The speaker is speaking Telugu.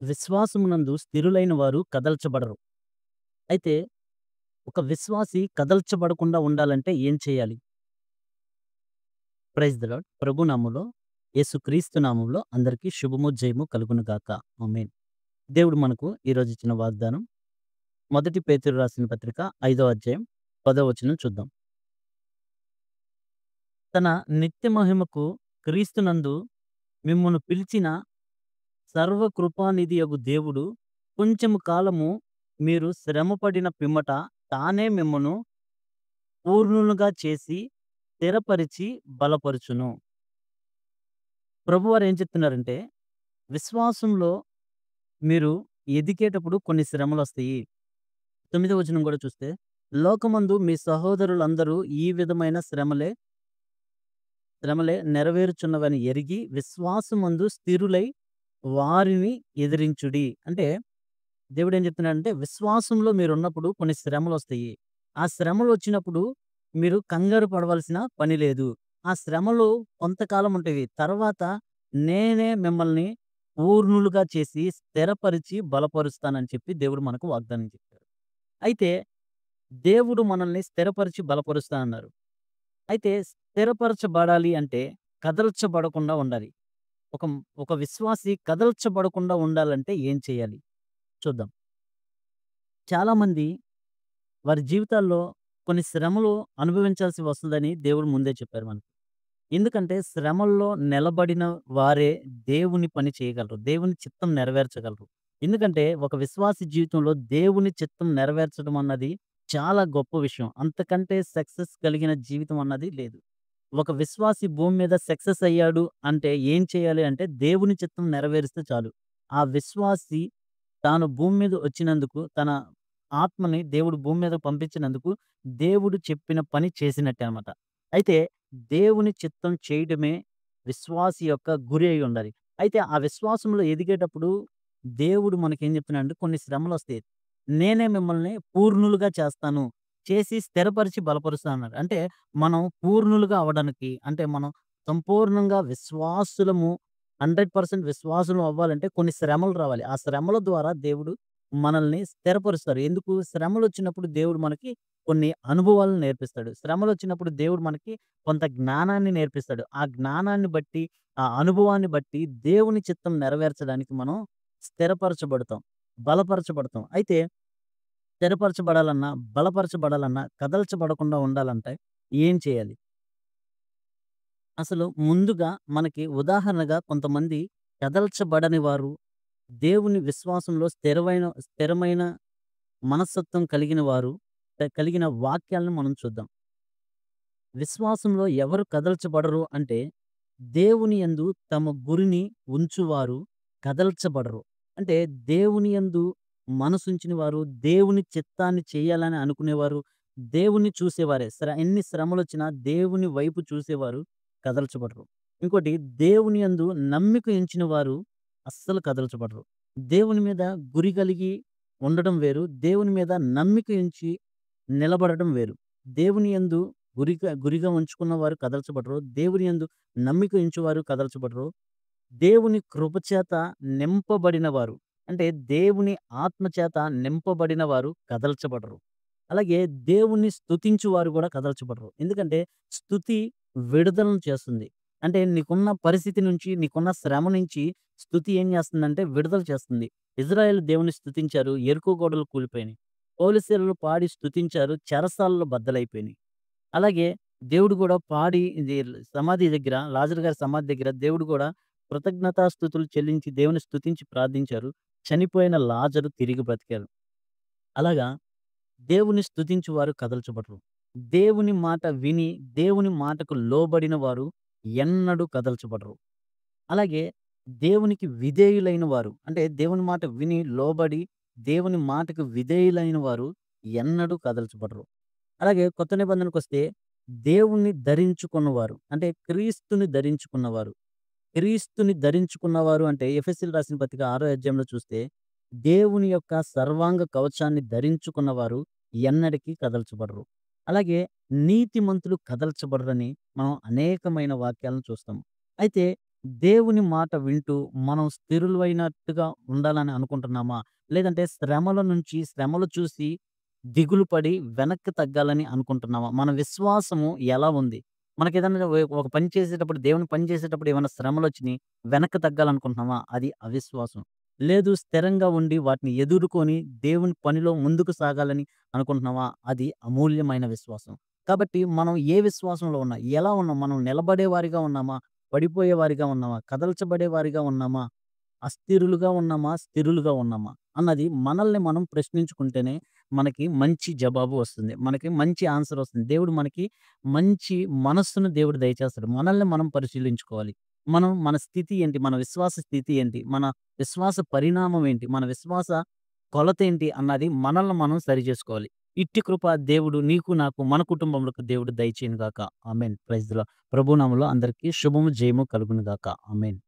విశ్వాసమునందు స్థిరులైన వారు కదల్చబడరు. అయితే ఒక విశ్వాసి కదల్చబడకుండా ఉండాలంటే ఏం చేయాలి? Praise the lord. ప్రభు నామములో యేసుక్రీస్తు నామములో అందరికీ శుభము, జయము కలుగును గాక. ఆమేన్. దేవుడు మనకు ఈరోజు ఇచ్చిన వాగ్దానం మొదటి పేతురు రాసిన పత్రిక 5వ అధ్యాయం 10వ వచనం చూద్దాం. తన నిత్య మహిమకు క్రీస్తునందు మిమ్మును పిలిచిన సర్వకృపానిధియగు దేవుడు కొంచెము కాలము మీరు శ్రమపడిన పిమ్మట తానే మిమ్మును పూర్ణులుగా చేసి స్థిరపరిచి బలపరుచును. ప్రభువారు ఏం చెప్తున్నారంటే, విశ్వాసంలో మీరు ఎదిగేటప్పుడు కొన్ని శ్రమలొస్తాయి. 9వ వచనం కూడా చూస్తే, లోకమందు మీ సహోదరులందరూ ఈ విధమైన శ్రమలే నెరవేరుచున్నవని ఎరిగి విశ్వాసమందు స్థిరులై వారిని ఎదిరించుడి. అంటే దేవుడేం చెప్తున్నాడంటే, విశ్వాసంలో మీరున్నప్పుడు కొన్ని శ్రమలొస్తాయి. ఆ శ్రమలొచ్చినప్పుడు మీరు కంగారు పడవలసిన పని లేదు. ఆ శ్రమలు కొంతకాలం ఉంటవి. తర్వాత నేనే మిమ్మల్ని పూర్ణులుగా చేసి, స్థిరపరిచి, బలపరుస్తానని చెప్పి దేవుడు మనకు వాగ్దానం చెప్పాడు. అయితే దేవుడు మనల్ని స్థిరపరిచి బలపరుస్తా అన్నారు. అయితే స్థిరపరచబడాలి అంటే కదల్చబడకుండా ఉండాలి. ఒక ఒక విశ్వాసి కదల్చబడకుండా ఉండాలంటే ఏం చేయాలి? చూద్దాం. చాలామంది వారి జీవితాల్లో కొన్ని శ్రమలు అనుభవించాల్సి వస్తదని దేవుడు ముందే చెప్పారు మనకి. ఎందుకంటే శ్రమల్లో నిలబడిన వారే దేవుని పని చేయగలరు. దేవుని చిత్తం నెరవేర్చగలరు. ఎందుకంటే ఒక విశ్వాసి జీవితంలో దేవుని చిత్తం నెరవేర్చడం అన్నది చాలా గొప్ప విషయం. అంతకంటే సక్సెస్ కలిగిన జీవితం అన్నది లేదు. ఒక విశ్వాసి భూమి మీద సక్సెస్ అయ్యాడు అంటే ఏం చేయాలి అంటే దేవుని చిత్తం నెరవేరిస్తే చాలు. ఆ విశ్వాసి తాను భూమి మీద వచ్చినందుకు, తన ఆత్మని దేవుడు భూమి మీద పంపించినందుకు దేవుడు చెప్పిన పని చేసినట్టే అన్నమాట. అయితే దేవుని చిత్తం చేయడమే విశ్వాసి యొక్క గురి అయి ఉండాలి. అయితే ఆ విశ్వాసంలో ఎదిగేటప్పుడు దేవుడు మనకేం చెప్తున్నాడంటే కొన్ని శ్రమలొస్తాయి. నేనే మిమ్మల్ని పూర్ణులుగా చేస్తాను. చేసి స్థిరపరిచి బలపరుస్తా అన్నాడు. అంటే మనం పూర్ణులుగా అవ్వడానికి అంటే మనం సంపూర్ణంగా విశ్వాసులము 100% విశ్వాసులం అవ్వాలంటే కొన్ని శ్రమలు రావాలి. ఆ శ్రమల ద్వారా దేవుడు మనల్ని స్థిరపరుస్తారు. ఎందుకు? శ్రమలొచ్చినప్పుడు దేవుడు మనకి కొన్ని అనుభవాలను నేర్పిస్తాడు. శ్రమలొచ్చినప్పుడు దేవుడు మనకి కొంత జ్ఞానాన్ని నేర్పిస్తాడు. ఆ జ్ఞానాన్ని బట్టి, ఆ అనుభవాన్ని బట్టి దేవుని చిత్తం నెరవేర్చడానికి మనం స్థిరపరచబడతాం. బలపరచబడతాం. అయితే స్థిరపరచబడాలన్నా, బలపరచబడాలన్నా, కదల్చబడకుండా ఉండాలంటే ఏం చేయాలి? అసలు ముందుగా మనకి ఉదాహరణగా కొంతమంది కదల్చబడని వారు, దేవుని విశ్వాసంలో స్థిరమైన మనస్తత్వం కలిగిన వారు, కలిగిన వాక్యాలను మనం చూద్దాం. విశ్వాసంలో ఎవరు కదల్చబడరు అంటే, దేవుని యందు తమ గురిని ఉంచువారు కదల్చబడరు. అంటే దేవుని యందు మనసుంచిన వారు, దేవుని చిత్తాన్ని చేయాలని అనుకునేవారు, దేవుణ్ణి చూసేవారే. ఎన్ని శ్రమలొచ్చినా దేవుని వైపు చూసేవారు కదల్చబడరు. ఇంకోటి దేవుని యందు నమ్మిక ఉంచిన వారు అస్సలు కదల్చబడరు. దేవుని మీద గురి కలిగి ఉండడం వేరు. దేవుని మీద నమ్మిక ఉంచి నిలబడడం వేరు. దేవుని యందు గురిగా ఉంచుకున్న వారు కదల్చబడరు. దేవుని యందు నమ్మిక ఉంచువారు కదల్చబడరు. దేవుని కృపచేత నింపబడిన వారు అంటే దేవుని ఆత్మ చేత నింపబడిన వారు కదల్చబడరు. అలాగే దేవుణ్ణి స్తుతించువారు కూడా కదల్చబడరు. ఎందుకంటే స్తుతి విడుదలను చేస్తుంది. అంటే నీకున్న పరిస్థితి నుంచి, నీకున్న శ్రమ నుంచి స్తుతి ఏం చేస్తుందంటే విడుదల చేస్తుంది. ఇజ్రాయేల్ దేవుని స్తుతించారు. యెరికో గోడలు కూలిపోయినాయి. పౌలుశీలలు పాడి స్తుతించారు. చెరసాలలో బద్దలైపోయినాయి. అలాగే దేవుడు గూడా పాడి ఇది సమాధి దగ్గర లాజరు గారి సమాధి దగ్గర దేవుడు గూడా కృతజ్ఞతాస్తుతులు చెల్లించి దేవుని స్తుతించి ప్రార్థించారు. చనిపోయిన లాజరు తిరిగి బ్రతికారు. అలాగా దేవుని స్తుతించువారు కదల్చబడరు. దేవుని మాట విని, దేవుని మాటకు లోబడిన వారు ఎన్నడూ కదల్చబడరు. అలాగే దేవునికి విధేయులైన వారు అంటే దేవుని మాట విని, లోబడి, దేవుని మాటకు విధేయులైన వారు ఎన్నడూ కదల్చబడరు. అలాగే కొత్త నిబంధనకొస్తే దేవుణ్ణి ధరించుకున్నవారు అంటే క్రీస్తుని ధరించుకున్నవారు. క్రీస్తుని ధరించుకున్నవారు అంటే ఎఫెసీయులకు రాసిన పత్రిక 6వ అధ్యాయంలో చూస్తే దేవుని యొక్క సర్వాంగ కవచాన్ని ధరించుకున్నవారు ఎన్నటికీ కదల్చబడరు. అలాగే నీతిమంతులు కదల్చబడరని మనం అనేకమైన వాక్యాలను చూస్తాం. అయితే దేవుని మాట వింటూ మనం స్థిరులైనట్టుగా ఉండాలని అనుకుంటున్నామా? లేదంటే శ్రమల నుంచి శ్రమలు చూసి దిగులు పడి వెనక్కి తగ్గాలని అనుకుంటున్నామా? మన విశ్వాసము ఎలా ఉంది? మనకేదన్నా ఒక పని చేసేటప్పుడు దేవుని పని చేసేటప్పుడు ఏమైనా శ్రమలొచ్చినియి వెనక్కి తగ్గాలనుకుంటున్నామా? అది అవిశ్వాసం. లేదు స్థిరంగా ఉండి వాటిని ఎదుర్కొని దేవుని పనిలో ముందుకు సాగాలని అనుకుంటున్నామా? అది అమూల్యమైన విశ్వాసం. కాబట్టి మనం ఏ విశ్వాసంలో ఉన్నాం? ఎలా ఉన్నాం? మనం నిలబడేవారిగా ఉన్నామా? పడిపోయేవారిగా ఉన్నామా? కదల్చబడేవారిగా ఉన్నామా? అస్థిరులుగా ఉన్నామా? స్థిరులుగా ఉన్నామా? అన్నది మనల్ని మనం ప్రశ్నించుకుంటేనే మనకి మంచి జవాబు వస్తుంది. మనకి మంచి ఆన్సర్ వస్తుంది. దేవుడు మనకి మంచి మనస్సును దేవుడు దయచేస్తాడు. మనల్ని మనం పరిశీలించుకోవాలి. మన స్థితి ఏంటి? మన విశ్వాస స్థితి ఏంటి? మన విశ్వాస పరిణామం ఏంటి? మన విశ్వాస కొలతేంటి? అన్నది మనల్ని మనం సరిజేసుకోవాలి. ఇట్టి కృప దేవుడు నీకు, నాకు, మన కుటుంబములకు దేవుడు దయచేయును గాక. ఆమేన్. Praise the Lord. ప్రభువు నామములో అందరికీ శుభము, జయము కలుగును గాక. ఆమేన్.